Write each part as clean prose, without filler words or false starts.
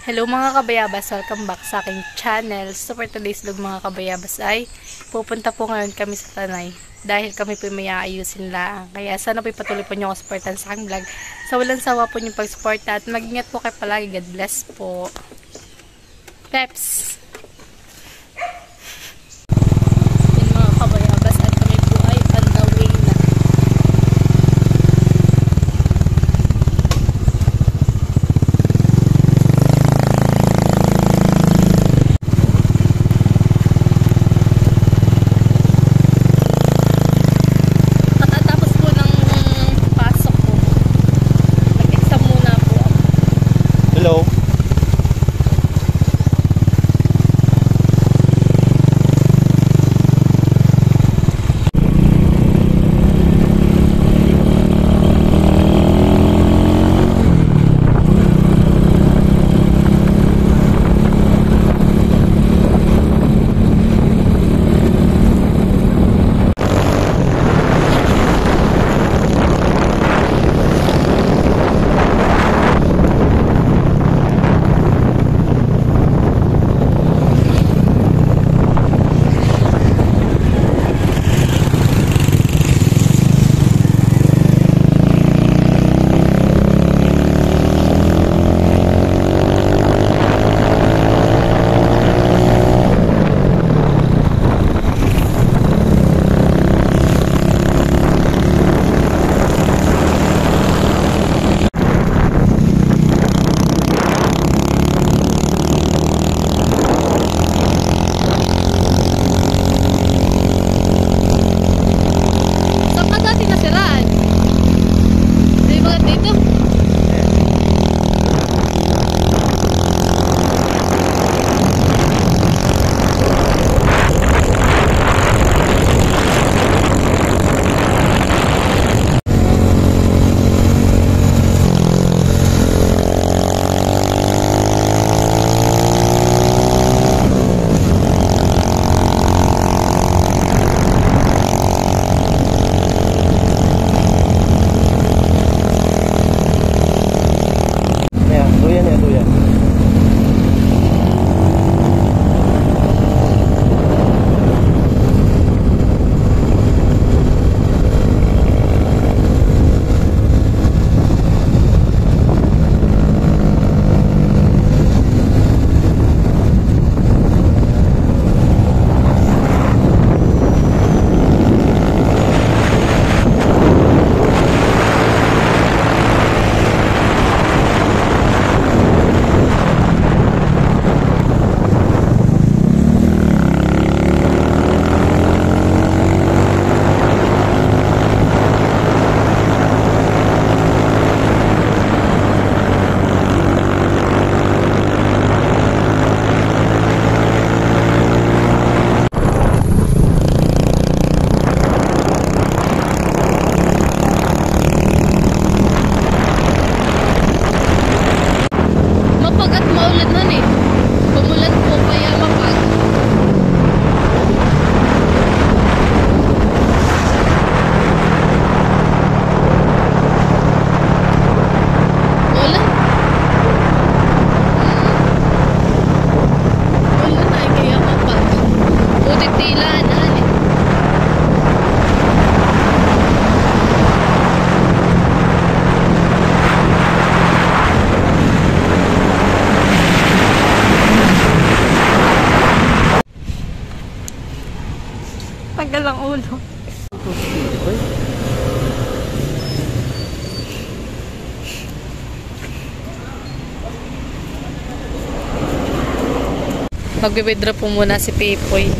Hello mga kabayabas, welcome back sa aking channel. So for today's vlog mga kabayabas ay pupunta po ngayon kami sa Tanay dahil kami po may aayusin lang. Kaya sana po patuloy po nyo ako supportan sa aking vlog. So walang sawa po yung pag-support at mag-ingat po kayo palagi. God bless po. Peps! Yun mga kabayabas at kami po ay on the way na. Hello. Tagal ang ulo. Magbe-withdraw po muna si Pipoy.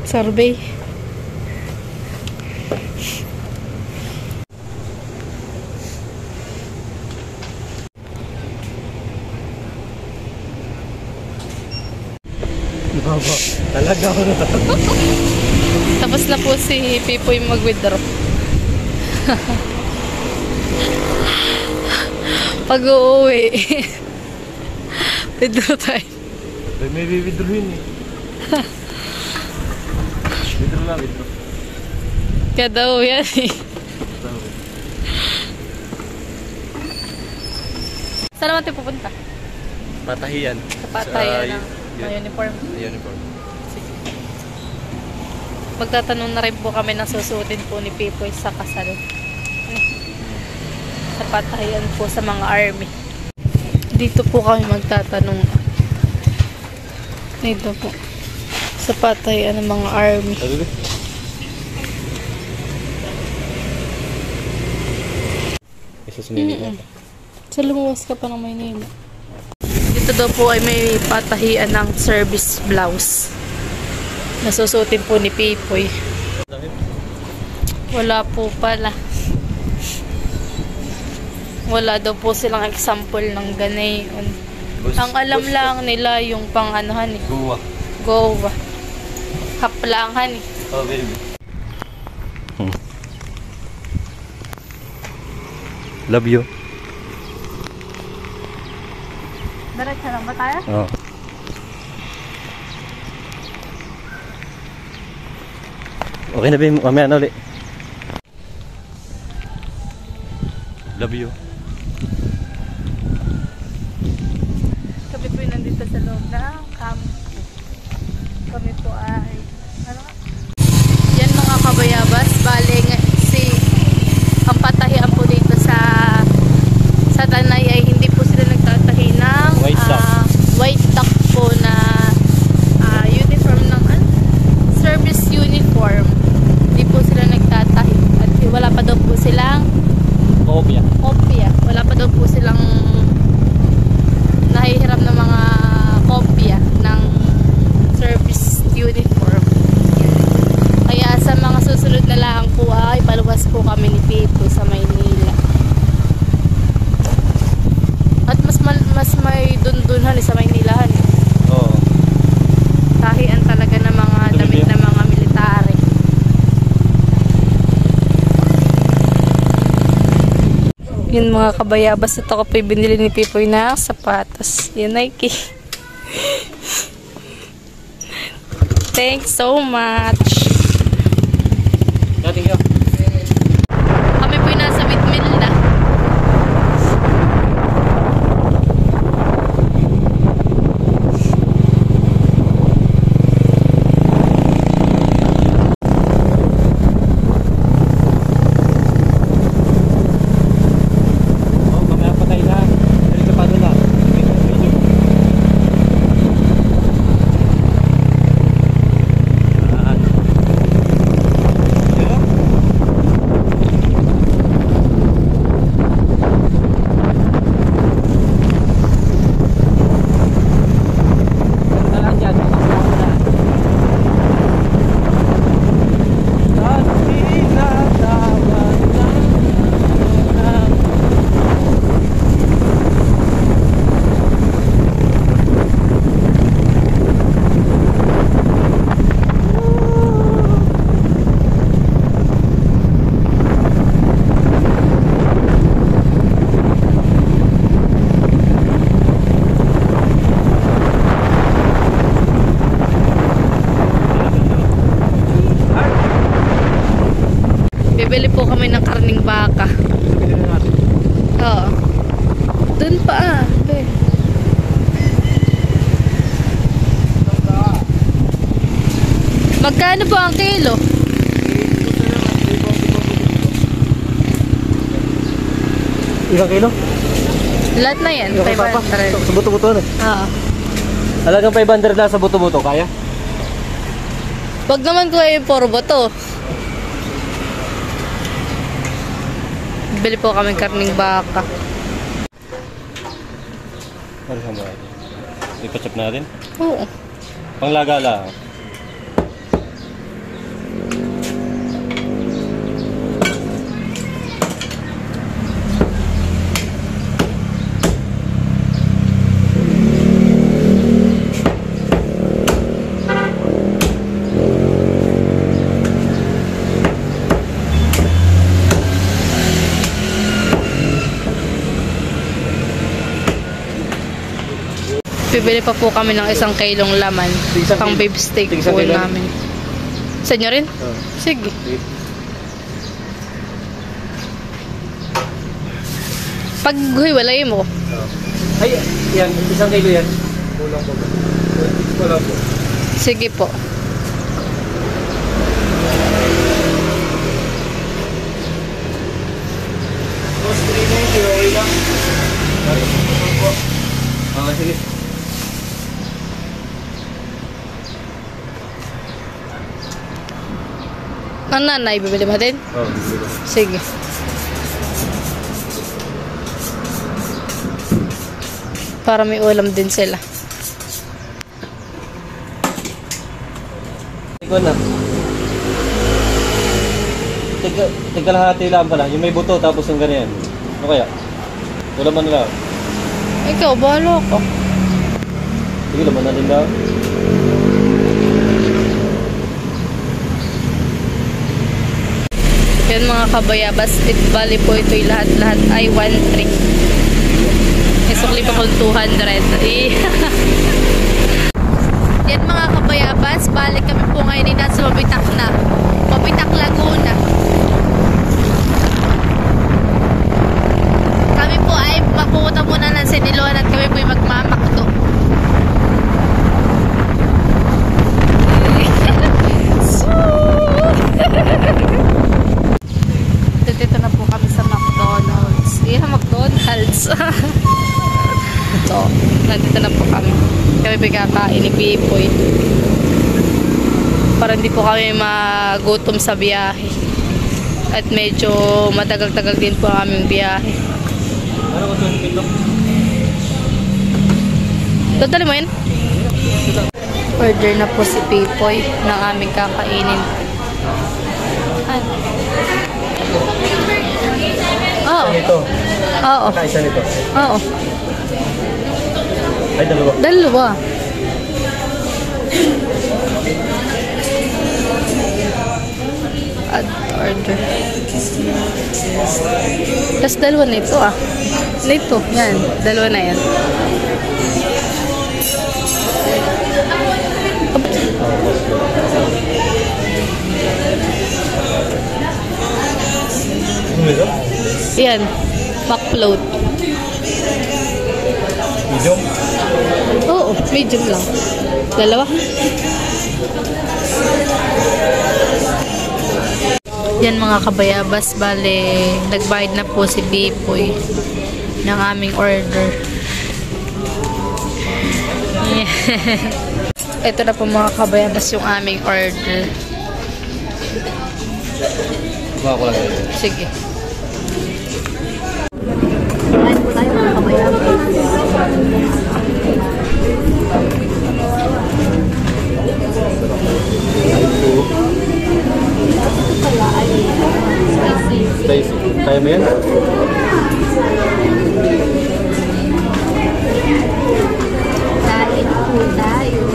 Survey. Talaga ako na. Tapos na po si Pipoy mag-withdraw. Pag-uwi. Withdraw tayo. May withdrawin eh. Withdraw lang, withdraw. Kaya daw yan eh. Saan naman tayo pupunta? Patahiyan. Sa patayan ng uniform. Uniform. Sige. Magtatanong na rin po kami ng susuotin po ni Pipoy sa kasal. Sa patayan po sa mga army. Dito po kami magtatanong. Dito po. Sa patayan ng mga army. Isa sa Maynila. Sa lumuwas ka pa ng Maynila. Dito daw po ay may patahian ng service blouse. Nasusutin po ni Pipoy. Wala po pala. Wala daw po silang example ng ganayon. Ang alam lang nila yung pang anuhan eh. Goa. Goa. Haplangan eh. Oh, baby. Love you. Diretso lang ba tayo? Oo. Okay na, babe. Mamaya na ulit. Love you. Kami po nandito sa loob ng camp. Kami po ay ano? Yan mga kabayabas, bale ang patahian po dito sa Tanay ay hindi po sila nagtatahi ng white duck po na uniform ng service uniform. Hindi po sila nagtatahi at wala pa daw po silang kopya. Wala pa daw po silang nahihiram ng mga kopya ng service uniform. Kaya sa mga susunod na lang po ay paluwas po kami ni Pipo sa Maynila. At mas may dundunhan sa Maynilahan. Oo. Tahian talaga ng mga damit ng mga military. Yun mga kabayabas, ito ko po binili ni Pipoy na sapatos. Yun, Nike. Thanks so much. Thank you. Kami po nasa windmill na. Bibili po kami ng karning baka. Oo. Dun pa Magkano po ang kilo? Ilang kilo? Lahat na yan, 500. Sa buto-buto na. Oo. Halagang 500 na sa buto-buto, kaya? Wag naman ko yung puro boto. Bili po kami karning baka. Ano sa mga? Ipachap natin? Oo. Panglaga lang. Bibili pa po kami ng 1 kilong laman. Pang beef steak po namin. Sa inyo rin? Sige. Pag hiwalay mo, Ay, yan. 1 kilo yan. Kulang po. Wala po. Sige po. Boss, 390, okay lang. Po. Ah, sige. Ang nanay, bibili mo din? Oh, sige. Sige. Para may ulam din sila. Ikaw na. Tigkalahati lang pala. Yung may buto tapos yung ganyan. Ano kaya? Wala man lang. Ikaw, bahala ko. Sige, laman na din daw. Yan mga kabayabas, bali po ito'y lahat-lahat ay 1.3. Isukli pa kung 200. Yan mga kabayabas, balik kami po ngayon ay nasa Mabitak na. Mabitak, Laguna. Kami po ay mapupunta muna ng Siniloan at kami po ay magmamakdo. Dito na po kami sa McDonald's. Yeah, McDonald's. So, nandito na po kami. Kami pagkakain ni Pipoy. Para hindi po kami magutom sa biyahe. At medyo matagal-tagal din po ang aming biyahe. Ano ko ito yung kilo? Dali mo yun? Order na po si Pipoy ng aming kakainin. Oo. Ito. Oo. Kaisa nito. Oo. Ay, dalawa. Dalawa. Add order. Tapos dalawa na ito ah. Ito. Yan. Dalawa na yan. Ano ito? Yan. Backfloat. Medium? Oo. Medium lang. Dalawa. Yan mga kabayabas. Bale, nagbayad na po si Pipoy ng aming order. Ito na po mga kabayabas yung aming order. Baka ko lang yun. Sige. Kain po tayo mga kabayabas. Stacy, kaya mo yan? Kain po tayo.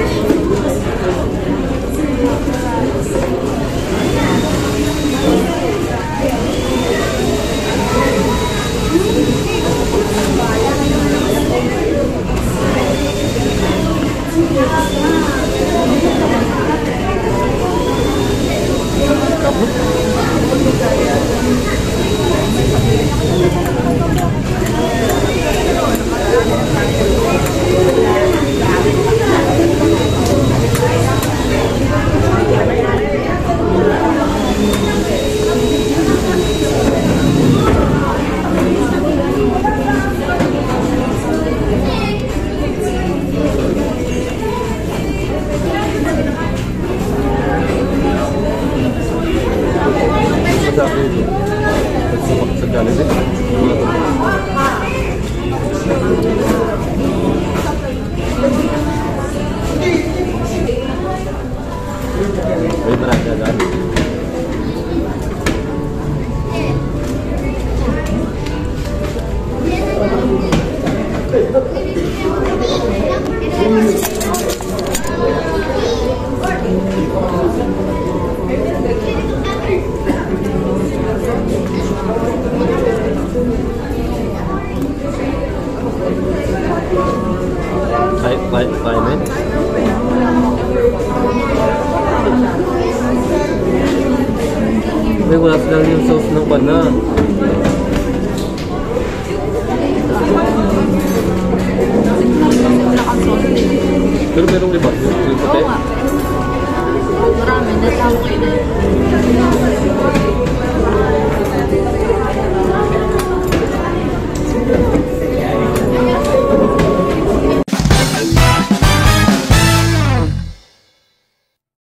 Sa Jollibee. Ay, marami na daan. Kaya mo yun? May wala silang yung sauce ng pana. Pero merong iba. Yung puti. Oo nga. Marami. Nasa ako kayo na yun.